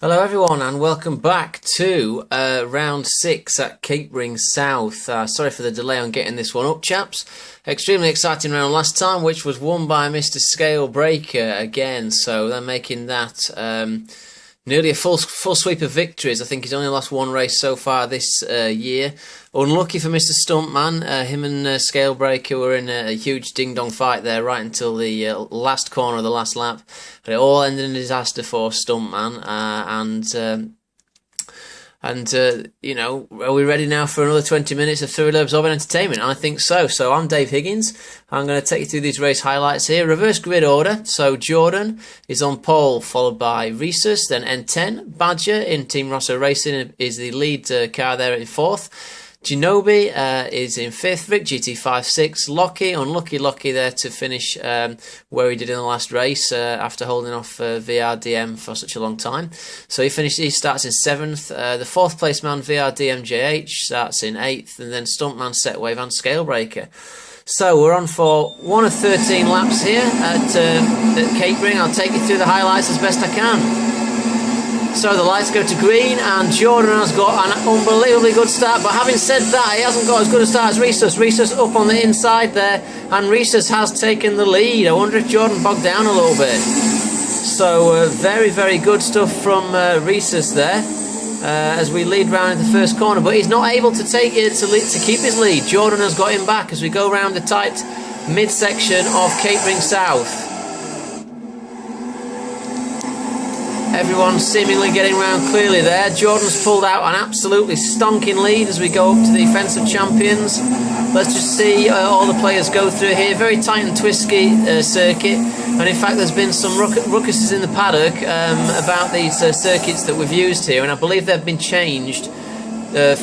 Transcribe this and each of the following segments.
Hello everyone and welcome back to round 6 at Capering South. Sorry for the delay on getting this one up, chaps. Extremely exciting round last time, which was won by Mr. Scalebreaker again, so they're making that nearly a full sweep of victories. I think he's only lost one race so far this year. Unlucky for Mr. Stuntman. Him and Scalebreaker were in a huge ding-dong fight there right until the last corner of the last lap. But it all ended in a disaster for Stuntman. You know, are we ready now for another 20 minutes of thoroughly absorbing entertainment? I think so. So I'm Dave Higgins. I'm going to take you through these race highlights here. Reverse grid order. So Jordan is on pole, followed by Rhesus, then N10. Badger in Team Rosso Racing is the lead car there in 4th. Ginobi is in 5th, Rick GT5 6th, Lockie, unlucky Lockie there to finish where he did in the last race after holding off VRDM for such a long time. So he starts in 7th, the 4th place man VRDM JH starts in 8th, and then Stuntman, Setwave and Scalebreaker. So we're on for 1 of 13 laps here at Capering. I'll take you through the highlights as best I can. So the lights go to green and Jordan has got an unbelievably good start, but having said that, he hasn't got as good a start as Rhesus. Rhesus up on the inside there, and Rhesus has taken the lead. I wonder if Jordan bogged down a little bit. So very, very good stuff from Rhesus there as we lead round in the first corner, but he's not able to take it to keep his lead. Jordan has got him back as we go round the tight midsection of Capering South. Everyone's seemingly getting round clearly there. Jordan's pulled out an absolutely stonking lead as we go up to the Fence of Champions. Let's just see all the players go through here. Very tight and twisty circuit. And in fact, there's been some ruckuses in the paddock about these circuits that we've used here. And I believe they've been changed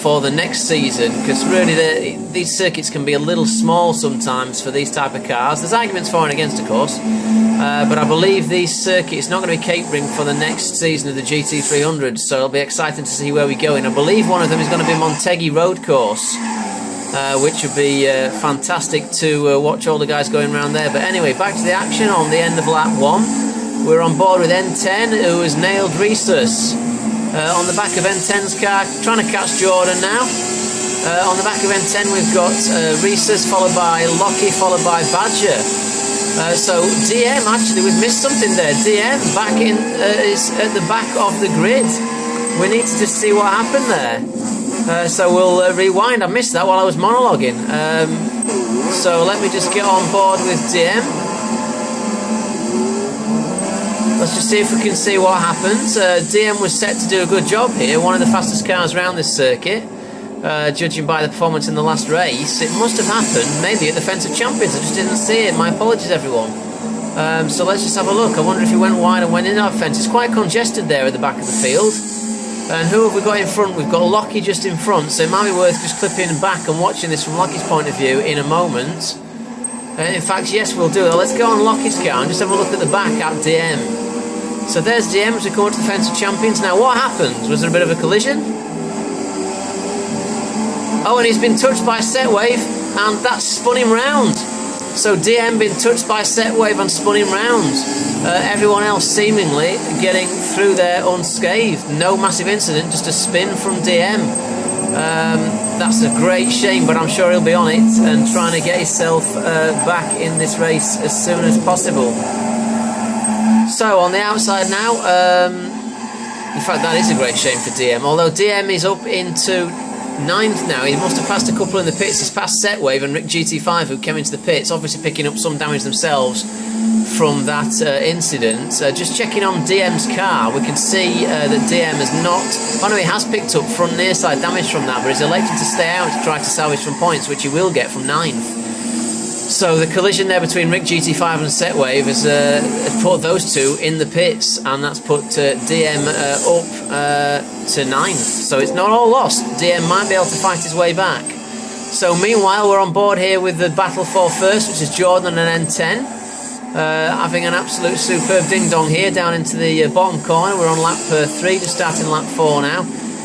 for the next season, because really these circuits can be a little small sometimes for these type of cars. There's arguments for and against, of course, but I believe this circuit is not going to be Capering for the next season of the GT300, so it'll be exciting to see where we go. And I believe one of them is going to be Montegui Road Course, which would be fantastic to watch all the guys going around there. But anyway, back to the action on the end of lap 1. We're on board with N10, who has nailed Rhesus. On the back of N10's car, trying to catch Jordan now. On the back of N10 we've got Rhesus, followed by Lockie, followed by Badger. So DM, actually we've missed something there. DM is at the back of the grid. We need to just see what happened there. So we'll rewind. I missed that while I was monologuing. So let me just get on board with DM. Let's just see if we can see what happens. DM was set to do a good job here, one of the fastest cars around this circuit, judging by the performance in the last race. It must have happened maybe at the Fence of Champions. I just didn't see it. My apologies, everyone. So let's just have a look. I wonder if he went wide and went in our fence. It's quite congested there at the back of the field. And who have we got in front? We've got Lockie just in front, so it might be worth just clipping back and watching this from Lockie's point of view in a moment. In fact, yes, we'll do it. Let's go on Lockie's car and just have a look at the back at DM. So there's DM as we come to the Fence of Champions. Now what happened? Was there a bit of a collision? Oh, and he's been touched by Setwave, and that spun him round. So DM been touched by Setwave and spun him round. Everyone else seemingly getting through there unscathed. No massive incident, just a spin from DM. That's a great shame, but I'm sure he'll be on it and trying to get himself back in this race as soon as possible. So on the outside now, in fact that is a great shame for DM, although DM is up into 9th now. He must have passed a couple in the pits. He's passed Setwave and Rick GT5 who came into the pits, obviously picking up some damage themselves from that incident. Just checking on DM's car, we can see that DM has not, oh no, he has picked up front near side damage from that, but he's elected to stay out to try to salvage some points, which he will get from 9th. So the collision there between Rick GT5 and Setwave has put those two in the pits, and that's put DM up to 9th. So it's not all lost. DM might be able to fight his way back. So meanwhile, we're on board here with the battle for first, which is Jordan and N10. Having an absolute superb ding-dong here down into the bottom corner. We're on lap 3, just starting lap 4 now.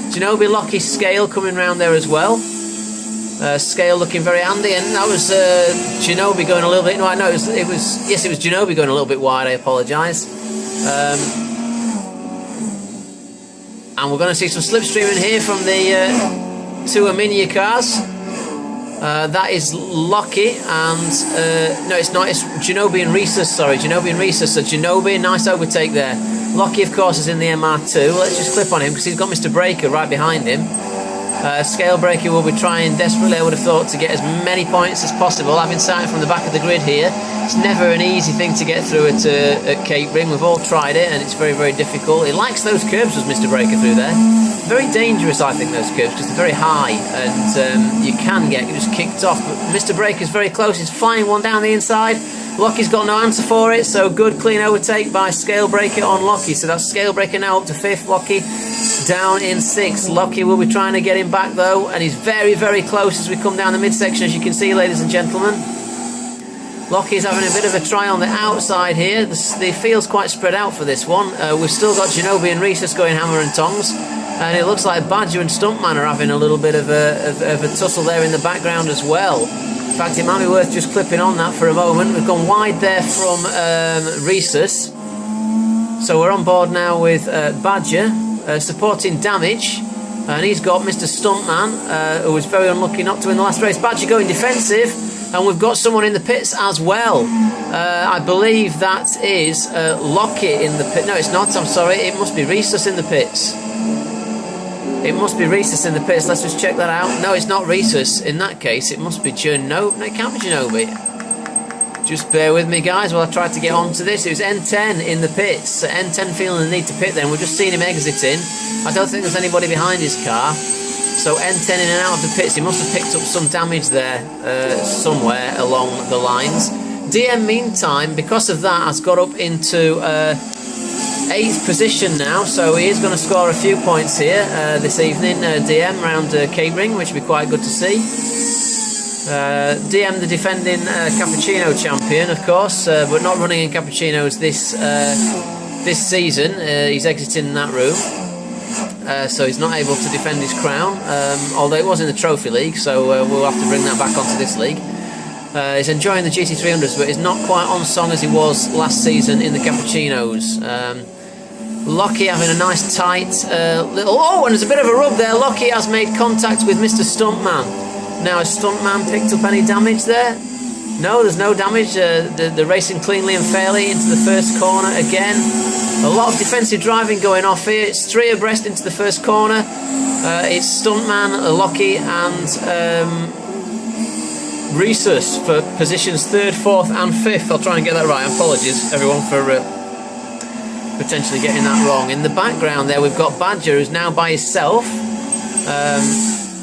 Ginobi, Lockie, Scale coming round there as well. Scale looking very handy, and that was Ginobi going a little bit. No, I know it was Ginobi going a little bit wide. I apologise. And we're going to see some slipstreaming here from the two Aminia cars. That is Lockie and no, it's not. It's Genobi and Rhesus. Sorry, Genobi and Rhesus. So Genobi, nice overtake there. Lockie, of course, is in the MR2. Let's just clip on him because he's got Mr. Breaker right behind him. Scale Breaker will be trying desperately, I would have thought, to get as many points as possible. Having started from the back of the grid here, it's never an easy thing to get through at Capering. We've all tried it, and it's very, very difficult. It likes those curves, was Mr. Breaker through there. Very dangerous, I think, those curves, because they're very high, and you can get just kicked off. But Mr. Breaker's very close. He's flying one down the inside. Lockie's got no answer for it, so good clean overtake by Scale Breaker on Lockie. So that's Scale Breaker now up to 5th, Lockie down in 6th. Lockie will be trying to get him back though, and he's very, very close as we come down the midsection, as you can see, ladies and gentlemen. Lockie is having a bit of a try on the outside here. The field's quite spread out for this one. We've still got Genobi and Rhesus going hammer and tongs, and it looks like Badger and Stuntman are having a little bit of a tussle there in the background as well. In fact, it might be worth just clipping on that for a moment. We've gone wide there from Rhesus. So we're on board now with Badger, supporting Damage. And he's got Mr. Stuntman, who was very unlucky not to win the last race. Badger going defensive. And we've got someone in the pits as well. I believe that is Lockie in the pit. No, it's not. I'm sorry. It must be Rhesus in the pits. It must be Rhesus in the pits. Let's just check that out. No, it's not Rhesus. In that case, it must be Genobi. No, it can't be Genobi. Just bear with me, guys, while I try to get onto this. It was N10 in the pits. N10 feeling the need to pit then. We've just seen him exiting. I don't think there's anybody behind his car. So N10 in and out of the pits. He must have picked up some damage there somewhere along the lines. DM, meantime, because of that, has got up into 8th position now, so he is going to score a few points here this evening, DM, round Capering, which will be quite good to see. DM, the defending Cappuccino champion, of course, but not running in Cappuccinos this season. He's exiting that room, so he's not able to defend his crown, although it was in the Trophy League, so we'll have to bring that back onto this league. He's enjoying the GT300s, but he's not quite on song as he was last season in the Cappuccinos. Lockie having a nice tight little... Oh, and there's a bit of a rub there. Lockie has made contact with Mr. Stuntman. Now, has Stuntman picked up any damage there? No, there's no damage. They're racing cleanly and fairly into the first corner again. A lot of defensive driving going off here. It's 3 abreast into the first corner. It's Stuntman, Lockie and Rhesus for positions 3rd, 4th and 5th. I'll try and get that right. Apologies, everyone, for potentially getting that wrong. In the background there, we've got Badger, who's now by himself.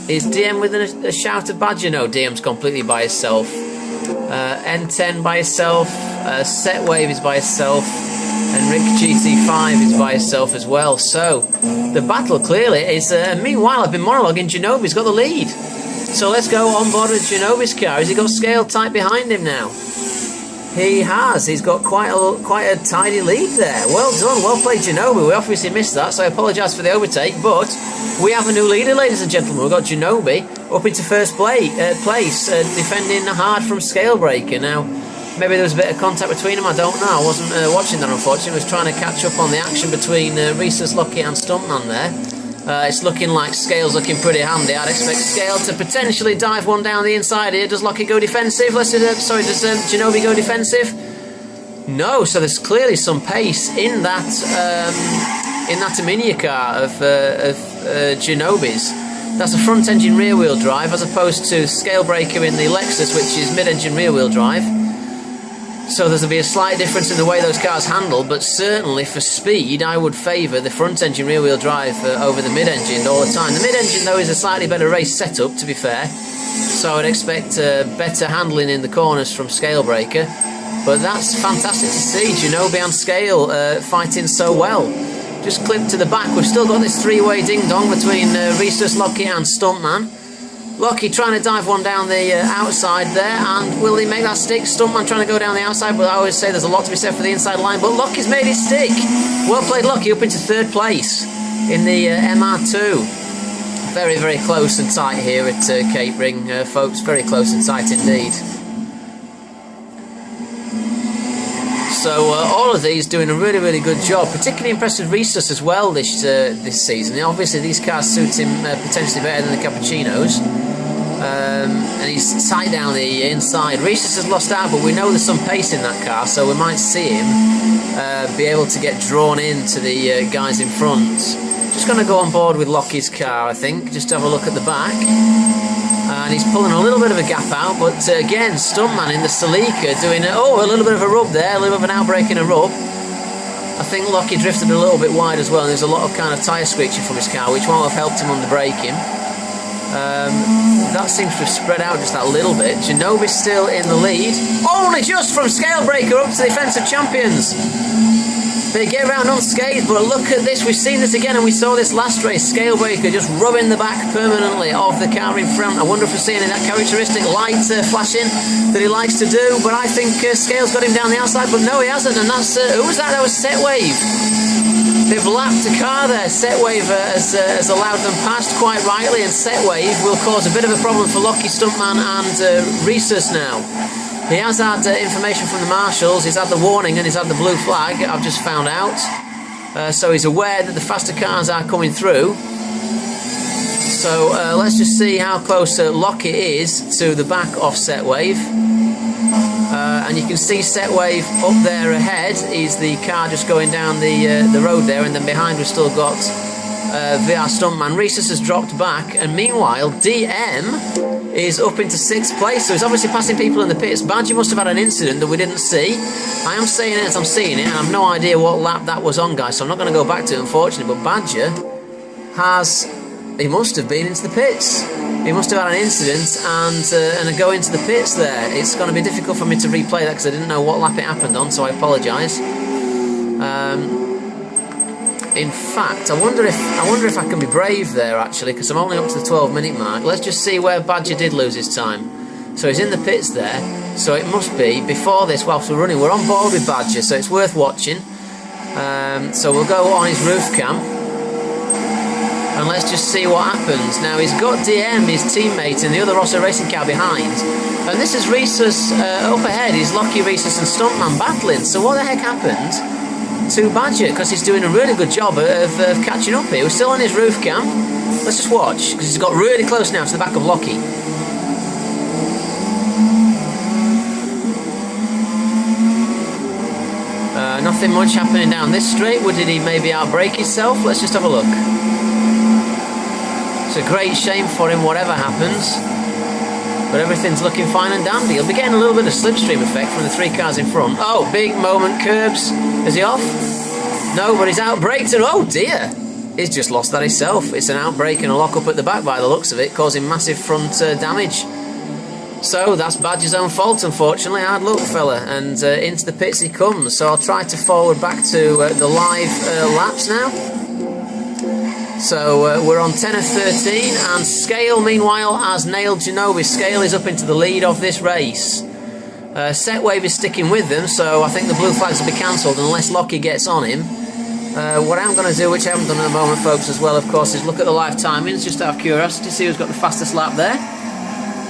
Is DM within a shout of Badger? No, DM's completely by himself. N10 by himself. Setwave is by himself. And Rick GT5 is by himself as well. So, the battle clearly is... meanwhile, I've been monologuing. Genobi's got the lead. So let's go on board with Genobi's car. Has he got Scale tight behind him now? He has. He's got quite a tidy lead there. Well done. Well played, Genobi. We obviously missed that, so I apologise for the overtake. But we have a new leader, ladies and gentlemen. We've got Genobi up into first place, defending hard from Scale Breaker. Now, maybe there was a bit of contact between them. I don't know. I wasn't watching that, unfortunately. I was trying to catch up on the action between Rhesus, Lockie and Stuntman there. It's looking like Scale's looking pretty handy. I'd expect Scale to potentially dive one down the inside here. Does Lockie go defensive? Does Genobi go defensive? No, so there's clearly some pace in that Aminia car of Genobi's. That's a front engine rear wheel drive as opposed to Scale Breaker in the Lexus, which is mid engine rear wheel drive. So there'll be a slight difference in the way those cars handle, but certainly for speed I would favour the front engine rear wheel drive over the mid engine all the time. The mid engine though is a slightly better race setup, to be fair, so I'd expect better handling in the corners from Scale Breaker. But that's fantastic to see, Genobi and Scale fighting so well. Just clip to the back, we've still got this 3-way ding-dong between Rhesus, Lockie and Stuntman. Lockie trying to dive one down the outside there, and will he make that stick? Stuntman trying to go down the outside, but I always say there's a lot to be said for the inside line, but Lockie's made it stick. Well played, Lockie, up into 3rd place in the MR2. Very, very close and tight here at Capering, folks, very close and tight indeed. So all of these doing a really, really good job. Particularly impressed with Rhesus as well this season. Obviously, these cars suit him potentially better than the Cappuccinos. And he's tight down the inside. Rhesus has lost out, but we know there's some pace in that car, so we might see him be able to get drawn into the guys in front. Just going to go on board with Lockie's car, I think, just to have a look at the back. And he's pulling a little bit of a gap out, but again, Stuntman in the Celica doing a little bit of a rub there, a little bit of an outbreak in a rub. I think Lockie drifted a little bit wide as well, and there's a lot of kind of tyre screeching from his car, which won't have helped him under braking. That seems to have spread out just that little bit. Ginobili still in the lead. Only just from Scalebreaker up to the defensive champions. They get around unscathed, but look at this. We've seen this again, and we saw this last race. Scalebreaker just rubbing the back permanently of the car in front. I wonder if we're seeing that characteristic light flashing that he likes to do, but I think Scales got him down the outside, but no, he hasn't, and that's... who was that? That was Setwave. They've lapped a car there. Setwave has allowed them past quite rightly, and Setwave will cause a bit of a problem for Lockie, Stuntman and Rhesus now. He has had information from the marshals, he's had the warning and he's had the blue flag, I've just found out. So he's aware that the faster cars are coming through. So let's just see how close Lockie is to the back of Setwave. And you can see Setwave up there ahead is the car just going down the road there, and then behind we've still got VR Stuntman. Rhesus has dropped back, and meanwhile DM is up into 6th place, so he's obviously passing people in the pits. Badger must have had an incident that we didn't see. I am saying it as I'm seeing it, and I've no idea what lap that was on, guys, so I'm not going to go back to it, unfortunately, but Badger he must have been into the pits. He must have had an incident and a go into the pits there. It's going to be difficult for me to replay that because I didn't know what lap it happened on, so I apologise. In fact, I wonder if I can be brave there, actually, because I'm only up to the 12-minute mark. Let's just see where Badger did lose his time. So he's in the pits there, so it must be before this, whilst we're running. We're on board with Badger, so it's worth watching. So we'll go on his roof cam, and let's just see what happens. Now, he's got DM, his teammate, in the other Rosso Racing car behind, and this is Rhesus up ahead. He's Lockie, Rhesus and Stuntman battling. So what the heck happened to Badger? Because he's doing a really good job of catching up here. We're still on his roof cam. Let's just watch, because he's got really close now to the back of Lockie. Nothing much happening down this straight. Did he maybe outbrake himself? Let's just have a look. It's a great shame for him, whatever happens. But everything's looking fine and dandy. He'll be getting a little bit of slipstream effect from the 3 cars in front. Oh, big moment, Curbs. Is he off? No, but he's outbraked, and oh dear! He's just lost that himself. It's an outbreak and a lock-up at the back by the looks of it, causing massive front damage. So that's Badger's own fault, unfortunately. Hard luck, fella. And into the pits he comes. So I'll try to forward back to the live laps now. So we're on 10 of 13, and Scale, meanwhile, has nailed Ginobili. Scale is up into the lead of this race. Setwave is sticking with them, so I think the blue flags will be cancelled unless Lockie gets on him. What I'm going to do, which I haven't done at the moment, folks, as well, of course, is look at the live timings, just out of curiosity, see who's got the fastest lap there.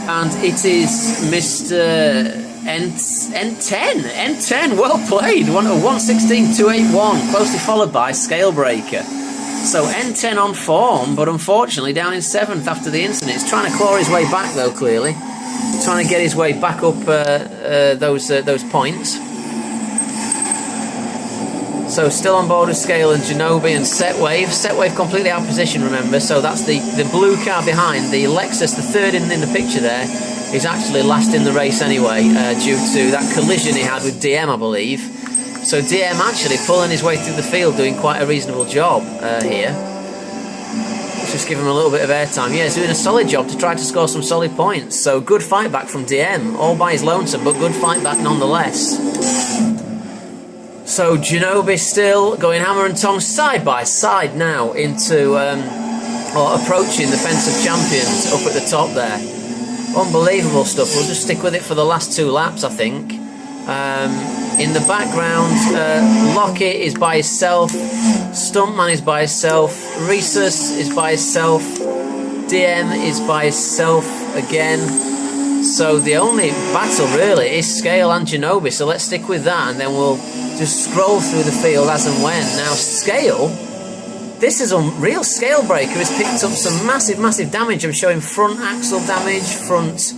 And it is Mr. N10. N10, well played. 1:16.281, closely followed by Scalebreaker. So N10 on form, but unfortunately down in 7th after the incident. He's trying to claw his way back, though, clearly. Trying to get his way back up those points. So still on board with Scale and Ginobili and Setwave. Setwave completely out of position, remember. So that's the blue car behind. The Lexus, the third in the picture there, is actually last in the race anyway, due to that collision he had with DM, I believe. So DM actually pulling his way through the field, doing quite a reasonable job here. Let's just give him a little bit of airtime. Yeah, he's doing a solid job to try to score some solid points. So good fight back from DM, all by his lonesome, but good fight back nonetheless. So Ginobili still going hammer and tongs side by side now into, or approaching the fence of champions up at the top there. Unbelievable stuff. We'll just stick with it for the last 2 laps, I think. In the background, Lockie is by himself, Stuntman is by himself, Rhesus is by himself, DM is by himself again. So the only battle really is Scale and Ginobili, so let's stick with that, and then we'll just scroll through the field as and when. Now Scale, this is unreal. Scale Breaker has picked up some massive damage. I'm showing front axle damage, front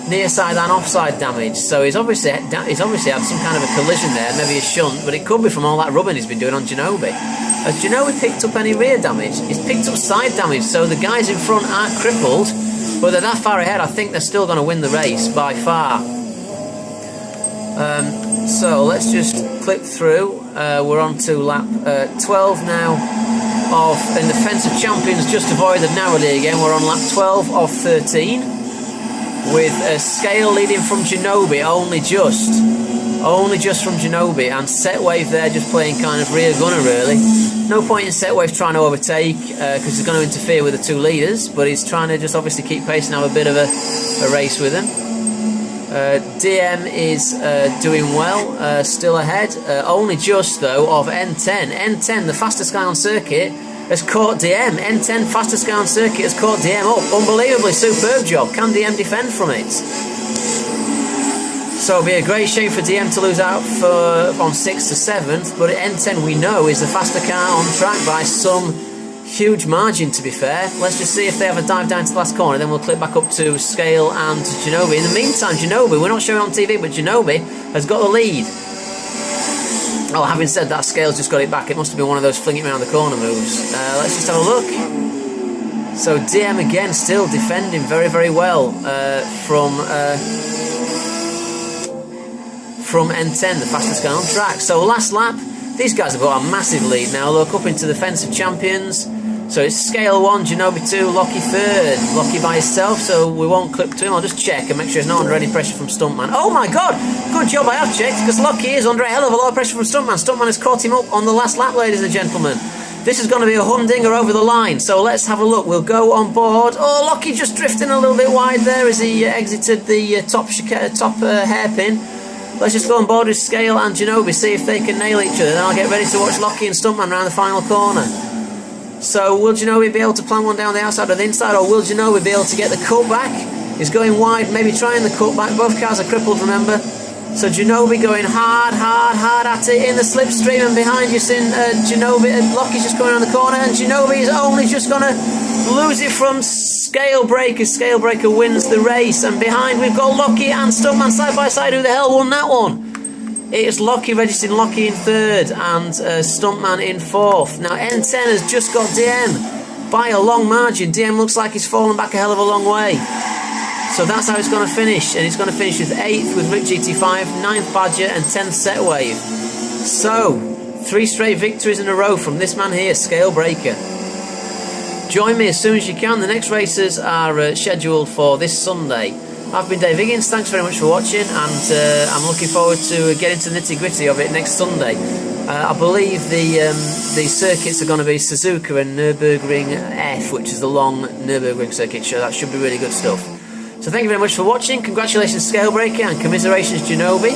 near side and offside damage. So he's obviously had some kind of a collision there, maybe a shunt, but it could be from all that rubbing he's been doing on Ginobili. Has Ginobili picked up any rear damage? He's picked up side damage, so the guys in front aren't crippled, but they're that far ahead. I think they're still going to win the race by far. So let's just click through. We're on to lap 12 now in the Fence of Champions, just avoided narrowly again. We're on lap 12 of 13 with Scale leading from Ginobili, only just from Ginobili, and Setwave there just playing kind of rear gunner really. No point in Setwave trying to overtake because he's going to interfere with the two leaders, but he's trying to just obviously keep pace and have a bit of a race with him. DM is doing well, still ahead, only just though of N10. N10, the fastest guy on circuit, has caught DM. N10, fastest guy on circuit, has caught DM up. Unbelievably, superb job. Can DM defend from it? So it'll be a great shame for DM to lose out on 6th to 7th, but N10 we know is the faster car on track by some huge margin, to be fair. Let's just see if they have a dive down to the last corner, then we'll click back up to Scale and Ginobili. In the meantime, Ginobili, we're not showing on TV, but Ginobili has got the lead. Oh, having said that, Scale's just got it back. It must have been one of those fling it around the corner moves. Let's just have a look. So DM again still defending very well from N10, the fastest guy on track. So last lap, these guys have got a massive lead now. Look up into the Fence of Champions. So it's Scale 1, Ginobili 2, Lockie 3rd. Lockie by himself, so we won't clip to him. I'll just check and make sure he's not under any pressure from Stuntman. Oh my god! Good job I have checked, because Lockie is under a hell of a lot of pressure from Stuntman. Stuntman has caught him up on the last lap, ladies and gentlemen. This is going to be a humdinger over the line, so let's have a look. We'll go on board. Oh, Lockie just drifting a little bit wide there as he exited the top hairpin. Let's just go on board with Scale and Ginobili, see if they can nail each other. Then I'll get ready to watch Lockie and Stuntman around the final corner. So will Ginobili be able to plant one down the outside or the inside, or will Ginobili be able to get the cutback? He's going wide, maybe trying the cutback. Both cars are crippled, remember. So Ginobili going hard at it in the slipstream, and behind you seeing Ginobili. Lockie's just going around the corner, and Ginobili is only just going to lose it from Scale Breaker. Scale Breaker wins the race, and behind we've got Lockie and Stuntman side by side. Who the hell won that one? It is Lockie, registering Lockie in 3rd and Stuntman in 4th. Now N10 has just got DM by a long margin. DM looks like he's fallen back a hell of a long way. So that's how it's going to finish, and it's going to finish with 8th with Rick GT5, 9th Badger and 10th Setwave. So 3 straight victories in a row from this man here, Scale Breaker. Join me as soon as you can. The next races are scheduled for this Sunday. I've been Dave Higgins, thanks very much for watching, and I'm looking forward to getting to the nitty-gritty of it next Sunday. I believe the circuits are going to be Suzuka and Nürburgring F, which is the long Nürburgring circuit, so that should be really good stuff. So thank you very much for watching. Congratulations Scale Breaker, and commiserations Ginobili.